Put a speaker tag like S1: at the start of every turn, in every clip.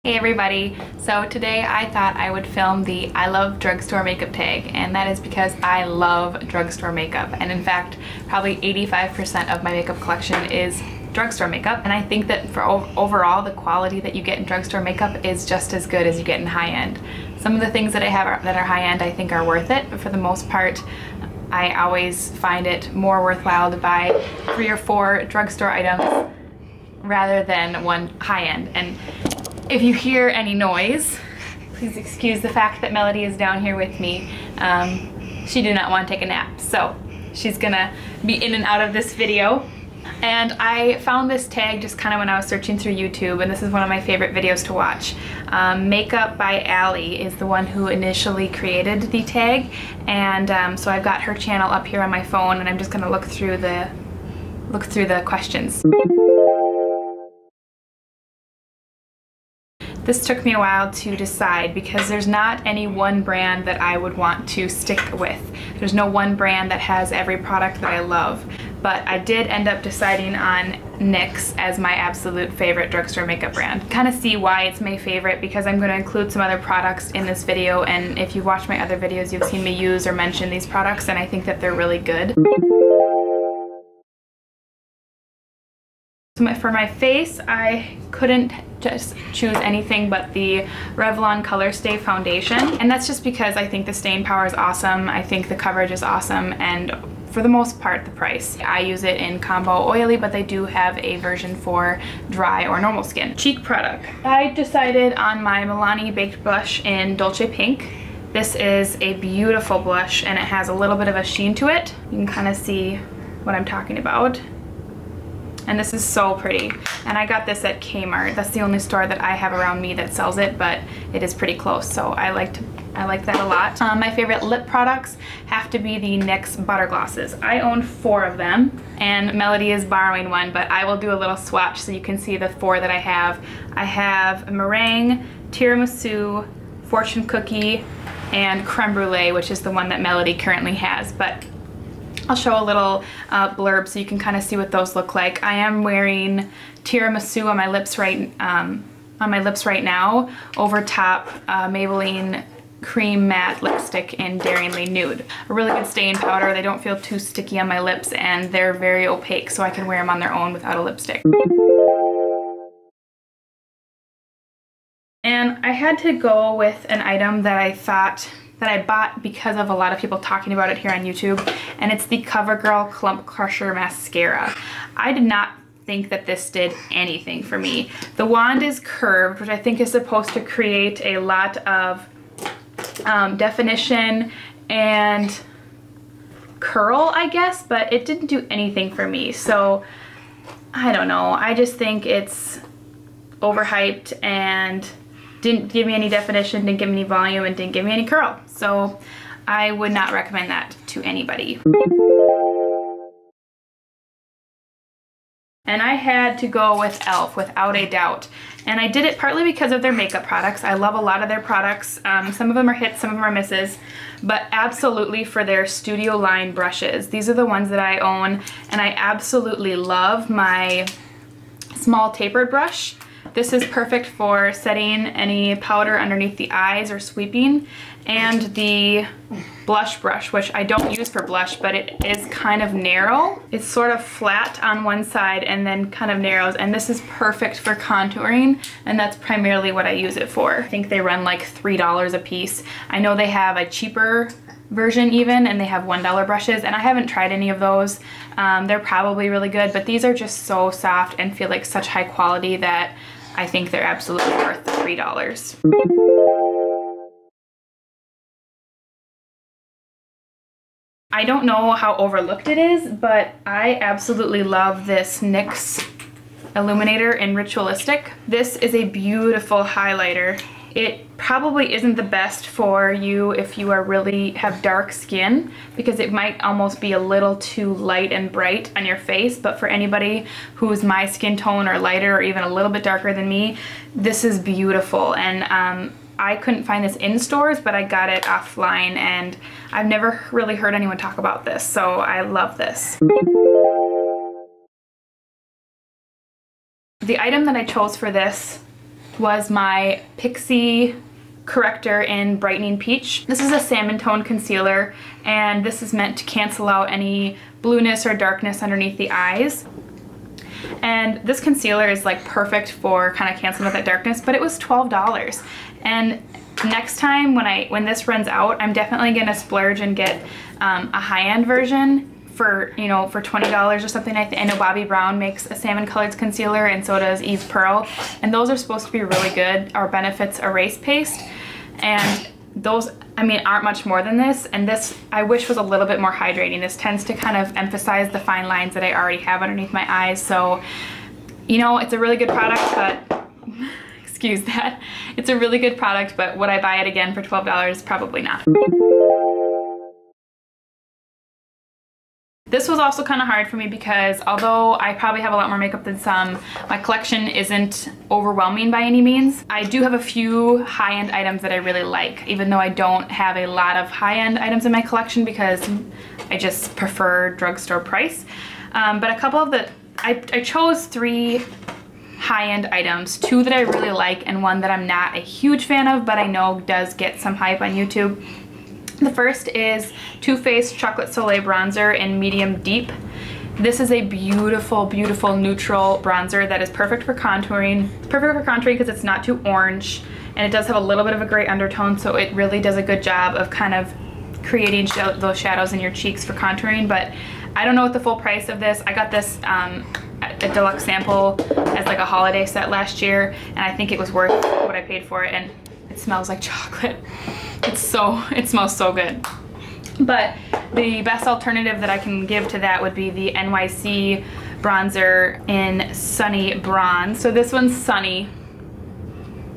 S1: Hey everybody, so today I thought I would film the I Love Drugstore Makeup tag, and that is because I love drugstore makeup, and in fact probably 85% of my makeup collection is drugstore makeup, and I think that for overall the quality that you get in drugstore makeup is just as good as you get in high-end. Some of the things that I have that are high-end I think are worth it, but for the most part I always find it more worthwhile to buy 3 or 4 drugstore items rather than one high-end. And if you hear any noise, please excuse the fact that Melody is down here with me. She did not want to take a nap, so she's gonna be in and out of this video. And I found this tag just kind of when I was searching through YouTube, and this is one of my favorite videos to watch. Makeup by Allie is the one who initially created the tag, and so I've got her channel up here on my phone, and I'm just gonna look through the questions. This took me a while to decide because there's not any one brand that I would want to stick with. There's no one brand that has every product that I love, but I did end up deciding on NYX as my absolute favorite drugstore makeup brand. Kind of see why it's my favorite because I'm going to include some other products in this video, and if you've watched my other videos you've seen me use or mention these products, and I think that they're really good. For my face, I couldn't just choose anything but the Revlon Colorstay foundation, and that's just because I think the staying power is awesome, I think the coverage is awesome, and for the most part the price. I use it in combo oily, but they do have a version for dry or normal skin. Cheek product. I decided on my Milani Baked Blush in Dolce Pink. This is a beautiful blush and it has a little bit of a sheen to it. You can kind of see what I'm talking about. And this is so pretty. And I got this at Kmart. That's the only store that I have around me that sells it, but it is pretty close, so I like that a lot. My favorite lip products have to be the NYX Butter Glosses. I own 4 of them, and Melody is borrowing one, but I will do a little swatch so you can see the 4 that I have. I have Merengue, Tiramisu, Fortune Cookie, and Crème Brulee, which is the one that Melody currently has. But I'll show a little blurb so you can kind of see what those look like. I am wearing Tiramisu on my lips right now, over top Maybelline Cream Matte Lipstick in Daringly Nude. A really good staying powder. They don't feel too sticky on my lips, and they're very opaque, so I can wear them on their own without a lipstick. And I had to go with an item that I bought because of a lot of people talking about it here on YouTube, and it's the CoverGirl Clump Crusher Mascara. I did not think that this did anything for me. The wand is curved, which I think is supposed to create a lot of definition and curl, I guess, but it didn't do anything for me. So I don't know, I just think it's overhyped and didn't give me any definition, didn't give me any volume, and didn't give me any curl. So I would not recommend that to anybody. And I had to go with e.l.f. without a doubt. And I did it partly because of their makeup products. I love a lot of their products. Some of them are hits, some of them are misses, but absolutely for their studio line brushes. These are the ones that I own, and I absolutely love my small tapered brush. This is perfect for setting any powder underneath the eyes or sweeping. And the blush brush, which I don't use for blush, but it is kind of narrow. It's sort of flat on one side and then kind of narrows, and this is perfect for contouring, and that's primarily what I use it for. I think they run like $3 a piece. I know they have a cheaper version even, and they have $1 brushes, and I haven't tried any of those. They're probably really good, but these are just so soft and feel like such high quality that I think they're absolutely worth the $3. I don't know how overlooked it is, but I absolutely love this NYX Illuminator in Ritualistic. This is a beautiful highlighter. It probably isn't the best for you if you have dark skin, because it might almost be a little too light and bright on your face, but for anybody who's my skin tone or lighter or even a little bit darker than me, this is beautiful. And I couldn't find this in stores, but I got it offline, and I've never really heard anyone talk about this, so I love this. The item that I chose for this was my Pixie corrector in Brightening Peach. This is a salmon tone concealer, and this is meant to cancel out any blueness or darkness underneath the eyes. And this concealer is like perfect for kind of canceling out that darkness, but it was $12. And next time when this runs out, I'm definitely gonna splurge and get a high-end version for, you know, for $20 or something. I know Bobbi Brown makes a salmon colored concealer, and so does Eve Pearl, and those are supposed to be really good. Our Benefits Erase Paste, and those, I mean, aren't much more than this, and this I wish was a little bit more hydrating. This tends to kind of emphasize the fine lines that I already have underneath my eyes, so, you know, it's a really good product, but excuse that. It's a really good product, but would I buy it again for $12? Probably not. This was also kind of hard for me because although I probably have a lot more makeup than some, my collection isn't overwhelming by any means. I do have a few high-end items that I really like, even though I don't have a lot of high-end items in my collection because I just prefer drugstore price. But a couple of I chose 3 high-end items, 2 that I really like and 1 that I'm not a huge fan of, but I know does get some hype on YouTube. The first is Too Faced Chocolate Soleil Bronzer in Medium Deep. This is a beautiful, beautiful neutral bronzer that is perfect for contouring. It's perfect for contouring because it's not too orange, and it does have a little bit of a gray undertone, so it really does a good job of kind of creating those shadows in your cheeks for contouring. But I don't know what the full price of this. I got this a deluxe sample as like a holiday set last year, and I think it was worth what I paid for it, and it smells like chocolate. It smells so good. But the best alternative that I can give to that would be the NYX bronzer in Sunny Bronze. So this one's Sunny,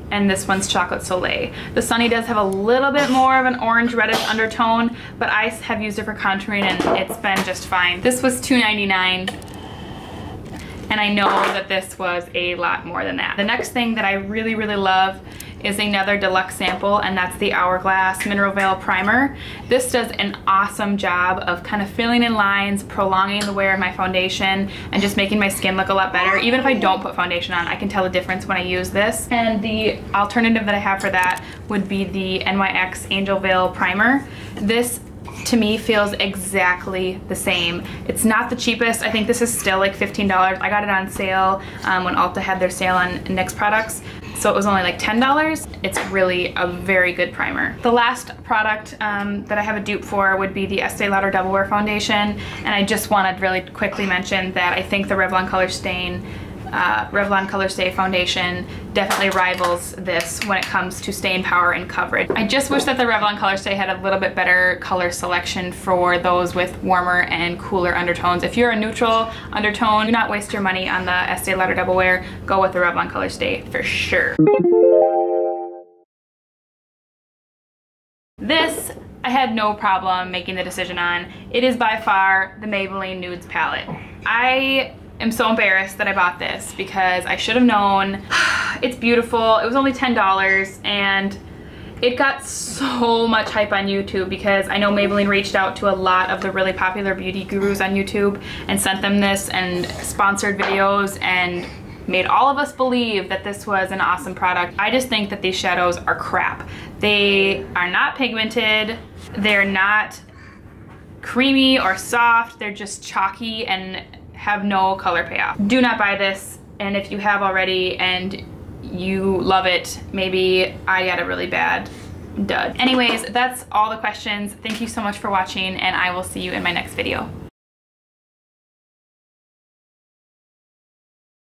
S1: and this one's Chocolate Soleil. The Sunny does have a little bit more of an orange reddish undertone, but I have used it for contouring and it's been just fine. This was $2.99. And I know that this was a lot more than that. The next thing that I really, really love is another deluxe sample, and that's the Hourglass Mineral Veil Primer. This does an awesome job of kind of filling in lines, prolonging the wear of my foundation, and just making my skin look a lot better. Even if I don't put foundation on, I can tell the difference when I use this. And the alternative that I have for that would be the NYX Angel Veil Primer. This to me feels exactly the same. It's not the cheapest. I think this is still like $15. I got it on sale when Ulta had their sale on NYX products, so it was only like $10. It's really a very good primer. The last product that I have a dupe for would be the Estee Lauder Double Wear Foundation, and I just wanted to really quickly mention that I think the Revlon Colorstay foundation definitely rivals this when it comes to staying power and coverage. I just wish that the Revlon Colorstay had a little bit better color selection for those with warmer and cooler undertones. If you're a neutral undertone, do not waste your money on the Estee Lauder Double Wear. Go with the Revlon Colorstay for sure. This I had no problem making the decision on. It is by far the Maybelline Nudes palette. I'm so embarrassed that I bought this because I should have known. It's beautiful. It was only $10, and it got so much hype on YouTube because I know Maybelline reached out to a lot of the really popular beauty gurus on YouTube and sent them this and sponsored videos and made all of us believe that this was an awesome product. I just think that these shadows are crap. They are not pigmented. They're not creamy or soft. They're just chalky and have no color payoff. Do not buy this, and if you have already and you love it, maybe I got a really bad dud. Anyways, that's all the questions. Thank you so much for watching, and I will see you in my next video.